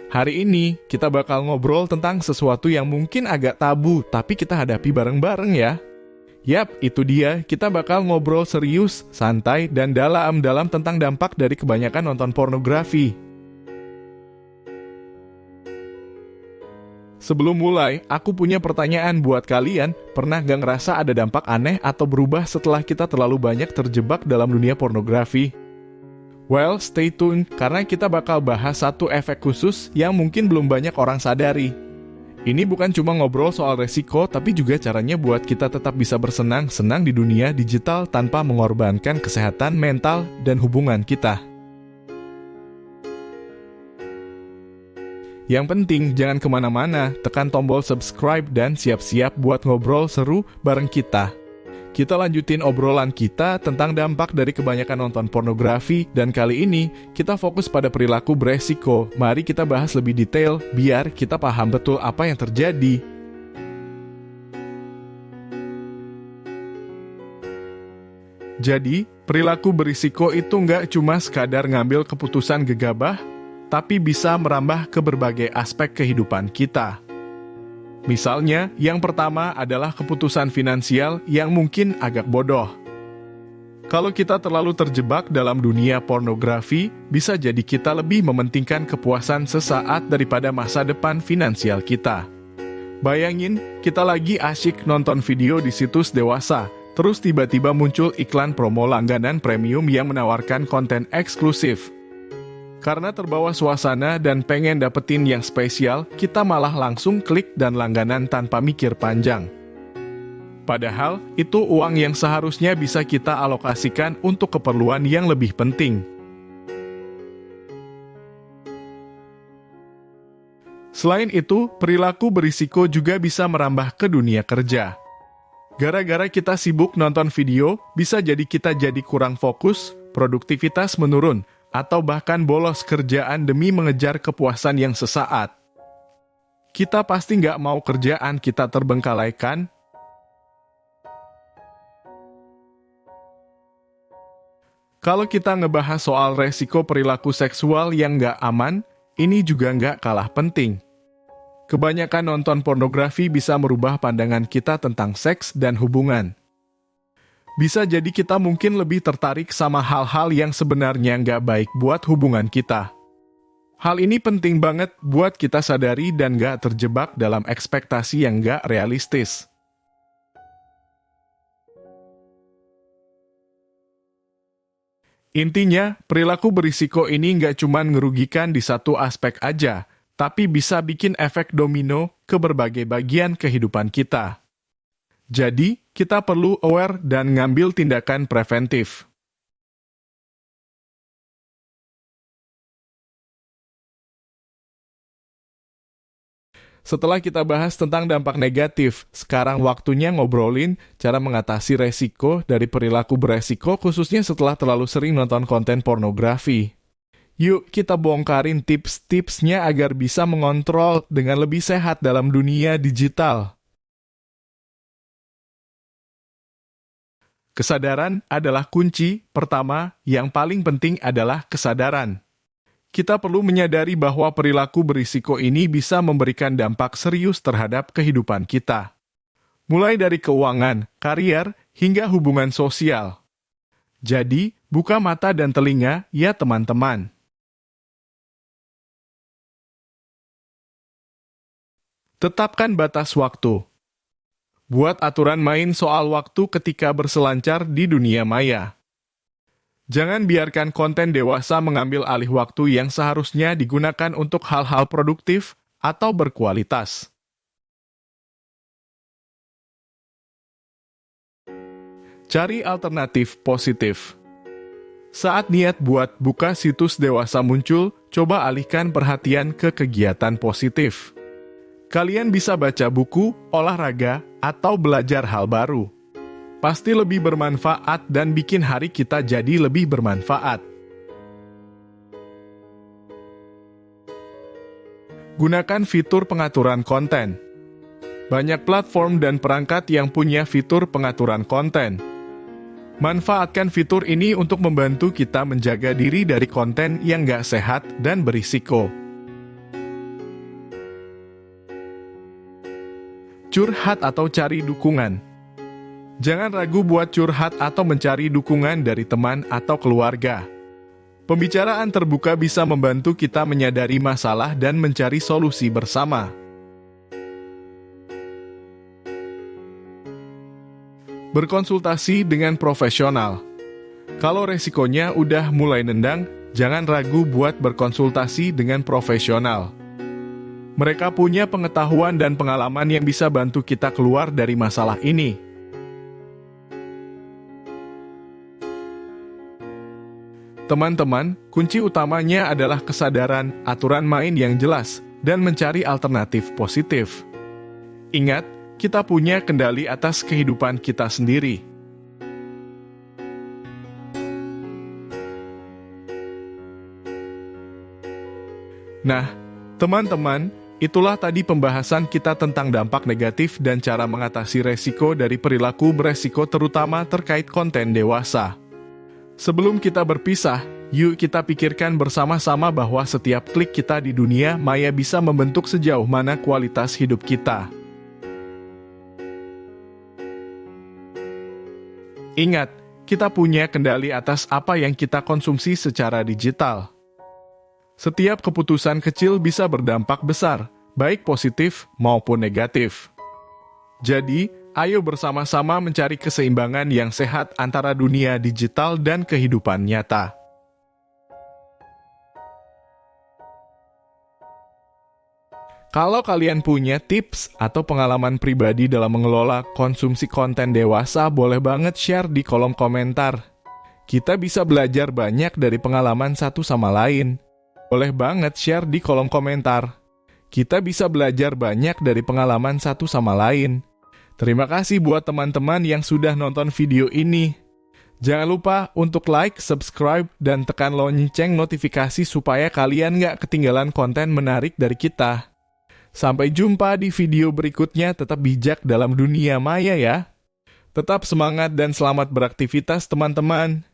Hari ini, kita bakal ngobrol tentang sesuatu yang mungkin agak tabu, tapi kita hadapi bareng-bareng ya. Yap, itu dia, kita bakal ngobrol serius, santai, dan dalam-dalam tentang dampak dari kebanyakan nonton pornografi. Sebelum mulai, aku punya pertanyaan buat kalian, pernah gak ngerasa ada dampak aneh atau berubah setelah kita terlalu banyak terjebak dalam dunia pornografi? Well, stay tuned, karena kita bakal bahas satu efek khusus yang mungkin belum banyak orang sadari. Ini bukan cuma ngobrol soal resiko, tapi juga caranya buat kita tetap bisa bersenang-senang di dunia digital tanpa mengorbankan kesehatan mental dan hubungan kita. Yang penting, jangan kemana-mana, tekan tombol subscribe dan siap-siap buat ngobrol seru bareng kita. Kita lanjutin obrolan kita tentang dampak dari kebanyakan nonton pornografi, dan kali ini kita fokus pada perilaku beresiko. Mari kita bahas lebih detail, biar kita paham betul apa yang terjadi. Jadi, perilaku berisiko itu nggak cuma sekadar ngambil keputusan gegabah, tapi bisa merambah ke berbagai aspek kehidupan kita. Misalnya, yang pertama adalah keputusan finansial yang mungkin agak bodoh. Kalau kita terlalu terjebak dalam dunia pornografi, bisa jadi kita lebih mementingkan kepuasan sesaat daripada masa depan finansial kita. Bayangin, kita lagi asyik nonton video di situs dewasa, terus tiba-tiba muncul iklan promo langganan premium yang menawarkan konten eksklusif. Karena terbawa suasana dan pengen dapetin yang spesial, kita malah langsung klik dan langganan tanpa mikir panjang. Padahal, itu uang yang seharusnya bisa kita alokasikan untuk keperluan yang lebih penting. Selain itu, perilaku berisiko juga bisa merambah ke dunia kerja. Gara-gara kita sibuk nonton video, bisa jadi kita jadi kurang fokus, produktivitas menurun, atau bahkan bolos kerjaan demi mengejar kepuasan yang sesaat. Kita pasti nggak mau kerjaan kita terbengkalai, kan? Kalau kita ngebahas soal resiko perilaku seksual yang nggak aman, ini juga nggak kalah penting. Kebanyakan nonton pornografi bisa merubah pandangan kita tentang seks dan hubungan. Bisa jadi kita mungkin lebih tertarik sama hal-hal yang sebenarnya nggak baik buat hubungan kita. Hal ini penting banget buat kita sadari dan nggak terjebak dalam ekspektasi yang nggak realistis. Intinya, perilaku berisiko ini nggak cuma ngerugikan di satu aspek aja, tapi bisa bikin efek domino ke berbagai bagian kehidupan kita. Jadi, kita perlu aware dan ngambil tindakan preventif. Setelah kita bahas tentang dampak negatif, sekarang waktunya ngobrolin cara mengatasi resiko dari perilaku beresiko, khususnya setelah terlalu sering nonton konten pornografi. Yuk, kita bongkarin tips-tipsnya agar bisa mengontrol dengan lebih sehat dalam dunia digital. Kesadaran adalah kunci. Pertama, yang paling penting adalah kesadaran. Kita perlu menyadari bahwa perilaku berisiko ini bisa memberikan dampak serius terhadap kehidupan kita. Mulai dari keuangan, karier, hingga hubungan sosial. Jadi, buka mata dan telinga, ya teman-teman. Tetapkan batas waktu. Buat aturan main soal waktu ketika berselancar di dunia maya. Jangan biarkan konten dewasa mengambil alih waktu yang seharusnya digunakan untuk hal-hal produktif atau berkualitas. Cari alternatif positif. Saat niat buat buka situs dewasa muncul, coba alihkan perhatian ke kegiatan positif. Kalian bisa baca buku, olahraga, atau belajar hal baru. Pasti lebih bermanfaat dan bikin hari kita jadi lebih bermanfaat. Gunakan fitur pengaturan konten. Banyak platform dan perangkat yang punya fitur pengaturan konten. Manfaatkan fitur ini untuk membantu kita menjaga diri dari konten yang nggak sehat dan berisiko. Curhat atau cari dukungan. Jangan ragu buat curhat atau mencari dukungan dari teman atau keluarga. Pembicaraan terbuka bisa membantu kita menyadari masalah dan mencari solusi bersama. Berkonsultasi dengan profesional. Kalau resikonya udah mulai nendang, jangan ragu buat berkonsultasi dengan profesional. Mereka punya pengetahuan dan pengalaman yang bisa bantu kita keluar dari masalah ini. Teman-teman, kunci utamanya adalah kesadaran, aturan main yang jelas, dan mencari alternatif positif. Ingat, kita punya kendali atas kehidupan kita sendiri. Nah, teman-teman, itulah tadi pembahasan kita tentang dampak negatif dan cara mengatasi resiko dari perilaku beresiko terutama terkait konten dewasa. Sebelum kita berpisah, yuk kita pikirkan bersama-sama bahwa setiap klik kita di dunia maya bisa membentuk sejauh mana kualitas hidup kita. Ingat, kita punya kendali atas apa yang kita konsumsi secara digital. Setiap keputusan kecil bisa berdampak besar, baik positif maupun negatif. Jadi, ayo bersama-sama mencari keseimbangan yang sehat antara dunia digital dan kehidupan nyata. Kalau kalian punya tips atau pengalaman pribadi dalam mengelola konsumsi konten dewasa, boleh banget share di kolom komentar. Kita bisa belajar banyak dari pengalaman satu sama lain. Boleh banget share di kolom komentar. Kita bisa belajar banyak dari pengalaman satu sama lain. Terima kasih buat teman-teman yang sudah nonton video ini. Jangan lupa untuk like, subscribe, dan tekan lonceng notifikasi supaya kalian nggak ketinggalan konten menarik dari kita. Sampai jumpa di video berikutnya, tetap bijak dalam dunia maya ya. Tetap semangat dan selamat beraktivitas teman-teman.